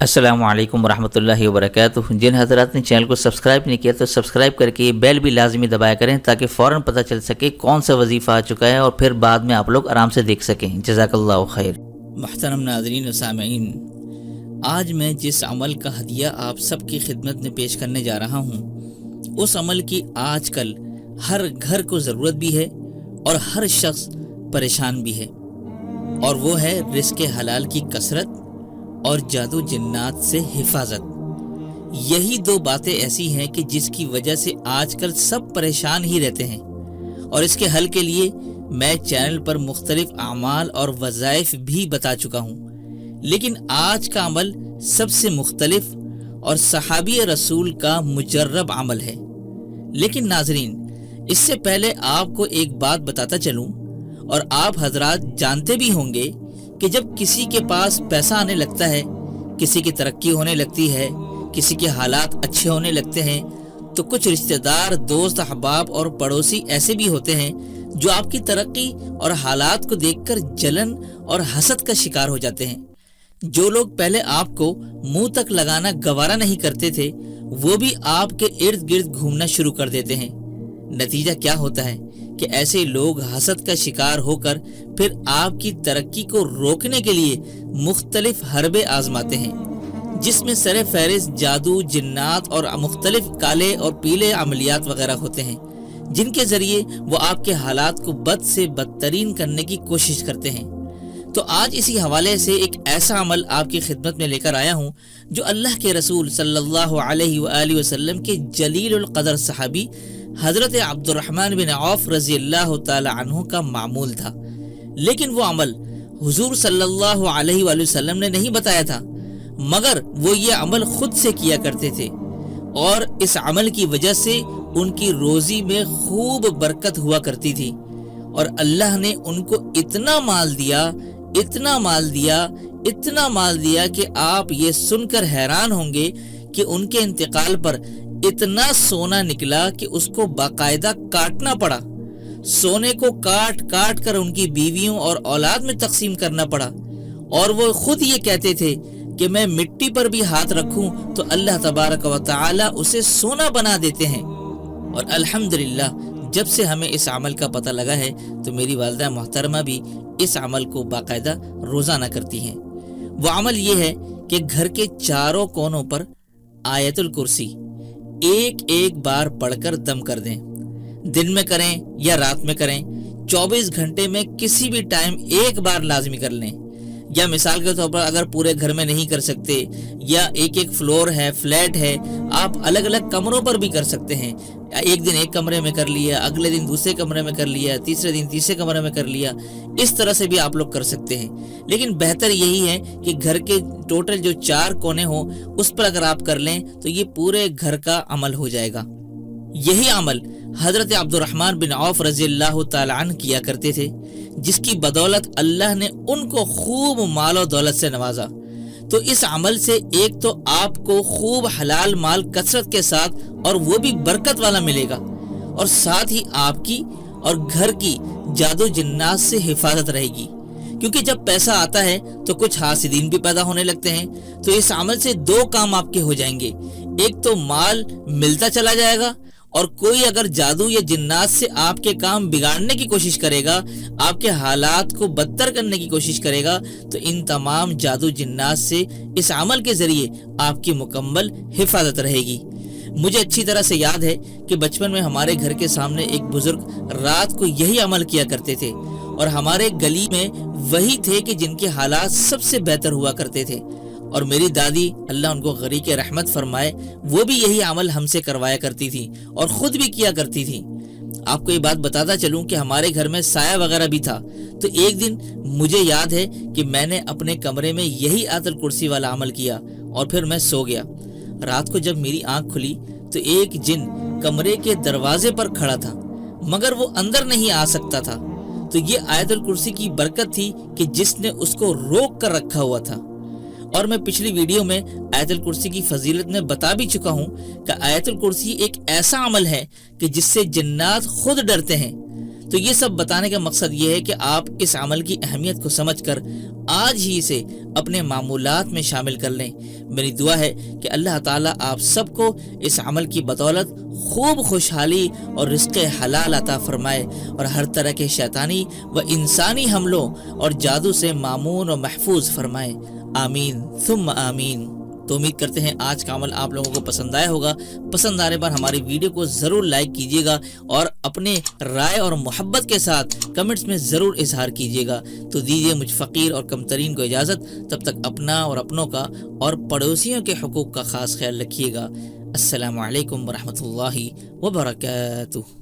السلام علیکم ورحمۃ اللہ وبرکاتہ۔ جن حضرات نے چینل کو سبسکرائب نہیں کیا تو سبسکرائب کر کے بیل بھی لازمی دبایا کریں تاکہ فوراً پتہ چل سکے کون سا وظیفہ آ چکا ہے اور پھر بعد میں آپ لوگ آرام سے دیکھ سکیں۔ جزاک اللہ خیر۔ محترم ناظرین و سامعین، آج میں جس عمل کا ہدیہ آپ سب کی خدمت میں پیش کرنے جا رہا ہوں، اس عمل کی آج کل ہر گھر کو ضرورت بھی ہے اور ہر شخص پریشان بھی ہے، اور وہ ہے رزق حلال کی کثرت اور جادو جنات سے حفاظت۔ یہی دو باتیں ایسی ہیں کہ جس کی وجہ سے آج کل سب پریشان ہی رہتے ہیں، اور اس کے حل کے لیے میں چینل پر مختلف اعمال اور وظائف بھی بتا چکا ہوں، لیکن آج کا عمل سب سے مختلف اور صحابی رسول کا مجرب عمل ہے۔ لیکن ناظرین، اس سے پہلے آپ کو ایک بات بتاتا چلوں، اور آپ حضرات جانتے بھی ہوں گے کہ جب کسی کے پاس پیسہ آنے لگتا ہے، کسی کی ترقی ہونے لگتی ہے، کسی کے حالات اچھے ہونے لگتے ہیں، تو کچھ رشتہ دار، دوست، احباب اور پڑوسی ایسے بھی ہوتے ہیں جو آپ کی ترقی اور حالات کو دیکھ کر جلن اور حسد کا شکار ہو جاتے ہیں۔ جو لوگ پہلے آپ کو منہ تک لگانا گوارا نہیں کرتے تھے، وہ بھی آپ کے ارد گرد گھومنا شروع کر دیتے ہیں۔ نتیجہ کیا ہوتا ہے کہ ایسے لوگ حسد کا شکار ہو کر پھر آپ کی ترقی کو روکنے کے لیے مختلف حربے آزماتے ہیں، جس میں سر فہرست جادو، جنات اور مختلف کالے اور پیلے عملیات وغیرہ ہوتے ہیں، جن کے ذریعے وہ آپ کے حالات کو بد سے بدترین کرنے کی کوشش کرتے ہیں۔ تو آج اسی حوالے سے ایک ایسا عمل آپ کی خدمت میں لے کر آیا ہوں جو اللہ کے رسول صلی اللہ علیہ وآلہ وسلم کے جلیل القدر صحابی حضرت عبد الرحمن بن عوف رضی اللہ تعالی عنہ کا معمول تھا، لیکن وہ عمل حضور صلی اللہ علیہ وآلہ وسلم نے نہیں بتایا تھا، مگر وہ یہ عمل خود سے کیا کرتے تھے، اور اس عمل کی وجہ سے ان کی روزی میں خوب برکت ہوا کرتی تھی، اور اللہ نے ان کو اتنا مال دیا، اتنا مال دیا، اتنا مال دیا کہ آپ یہ سن کر حیران ہوں گے کہ ان کے انتقال پر اتنا سونا نکلا کہ اس کو باقاعدہ کاٹنا پڑا، سونے کو کاٹ کاٹ کر ان کی بیویوں اور اولاد میں تقسیم کرنا پڑا، اور وہ خود یہ کہتے تھے کہ میں مٹی پر بھی ہاتھ رکھوں تو اللہ تبارک و تعالی اسے سونا بنا دیتے ہیں۔ اور الحمدللہ جب سے ہمیں اس عمل کا پتہ لگا ہے تو میری والدہ محترمہ بھی اس عمل کو باقاعدہ روزانہ کرتی ہیں۔ وہ عمل یہ ہے کہ گھر کے چاروں کونوں پر آیت الکرسی ایک ایک بار پڑھ کر دم کر دیں، دن میں کریں یا رات میں کریں، 24 گھنٹے میں کسی بھی ٹائم ایک بار لازمی کر لیں، یا مثال کے طور پر اگر پورے گھر میں نہیں کر سکتے یا ایک ایک فلور ہے، فلیٹ ہے، آپ الگ الگ کمروں پر بھی کر سکتے ہیں، ایک دن ایک کمرے میں کر لیا، اگلے دن دوسرے کمرے میں کر لیا، تیسرے دن تیسرے کمرے میں کر لیا، اس طرح سے بھی آپ لوگ کر سکتے ہیں۔ لیکن بہتر یہی ہے کہ گھر کے ٹوٹل جو 4 کونے ہوں اس پر اگر آپ کر لیں تو یہ پورے گھر کا عمل ہو جائے گا۔ یہی عمل حضرت عبد الرحمن بن عوف رضی اللہ تعالی عنہ کیا کرتے تھے، جس کی بدولت اللہ نے ان کو خوب مال و دولت سے نوازا۔ تو اس عمل سے ایک تو آپ کو خوب حلال مال کثرت کے ساتھ اور وہ بھی برکت والا ملے گا، اور ساتھ ہی آپ کی اور گھر کی جادو جنات سے حفاظت رہے گی، کیونکہ جب پیسہ آتا ہے تو کچھ حاسدین بھی پیدا ہونے لگتے ہیں۔ تو اس عمل سے 2 کام آپ کے ہو جائیں گے، ایک تو مال ملتا چلا جائے گا، اور کوئی اگر جادو یا جنات سے آپ کے کام بگاڑنے کی کوشش کرے گا، آپ کے حالات کو بدتر کرنے کی کوشش کرے گا، تو ان تمام جادو جنات سے اس عمل کے ذریعے آپ کی مکمل حفاظت رہے گی۔ مجھے اچھی طرح سے یاد ہے کہ بچپن میں ہمارے گھر کے سامنے ایک بزرگ رات کو یہی عمل کیا کرتے تھے، اور ہمارے گلی میں وہی تھے کہ جن کے حالات سب سے بہتر ہوا کرتے تھے، اور میری دادی اللہ ان کو غریق رحمت فرمائے، وہ بھی یہی عمل ہم سے کروایا کرتی تھی اور خود بھی کیا کرتی تھی۔ آپ کو یہ بات بتاتا چلوں کہ ہمارے گھر میں سایہ وغیرہ بھی تھا، تو ایک دن مجھے یاد ہے کہ میں نے اپنے کمرے میں یہی آیت الکرسی والا عمل کیا، اور پھر میں سو گیا۔ رات کو جب میری آنکھ کھلی تو ایک جن کمرے کے دروازے پر کھڑا تھا، مگر وہ اندر نہیں آ سکتا تھا۔ تو یہ آیت الکرسی کی برکت تھی کہ جس نے اس کو روک کر رکھا ہوا تھا۔ اور میں پچھلی ویڈیو میں آیت الکرسی کی فضیلت میں بتا بھی چکا ہوں کہ آیت الکرسی ایک ایسا عمل ہے کہ جس سے جنات خود ڈرتے ہیں۔ تو یہ سب بتانے کا مقصد یہ ہے کہ آپ اس عمل کی اہمیت کو سمجھ کر آج ہی اسے اپنے معمولات میں شامل کر لیں۔ میری دعا ہے کہ اللہ تعالیٰ آپ سب کو اس عمل کی بدولت خوب خوشحالی اور رزق حلال عطا فرمائے اور ہر طرح کے شیطانی و انسانی حملوں اور جادو سے مامون و محفوظ فرمائے، آمین ثم آمین۔ تو امید کرتے ہیں آج کا عمل آپ لوگوں کو پسند آیا ہوگا۔ پسند آنے پر ہماری ویڈیو کو ضرور لائک کیجیے گا اور اپنے رائے اور محبت کے ساتھ کمنٹس میں ضرور اظہار کیجیے گا۔ تو دیجیے مجھ فقیر اور کمترین کو اجازت، تب تک اپنا اور اپنوں کا اور پڑوسیوں کے حقوق کا خاص خیال رکھیے گا۔ السلام علیکم ورحمۃ اللہ وبرکاتہ۔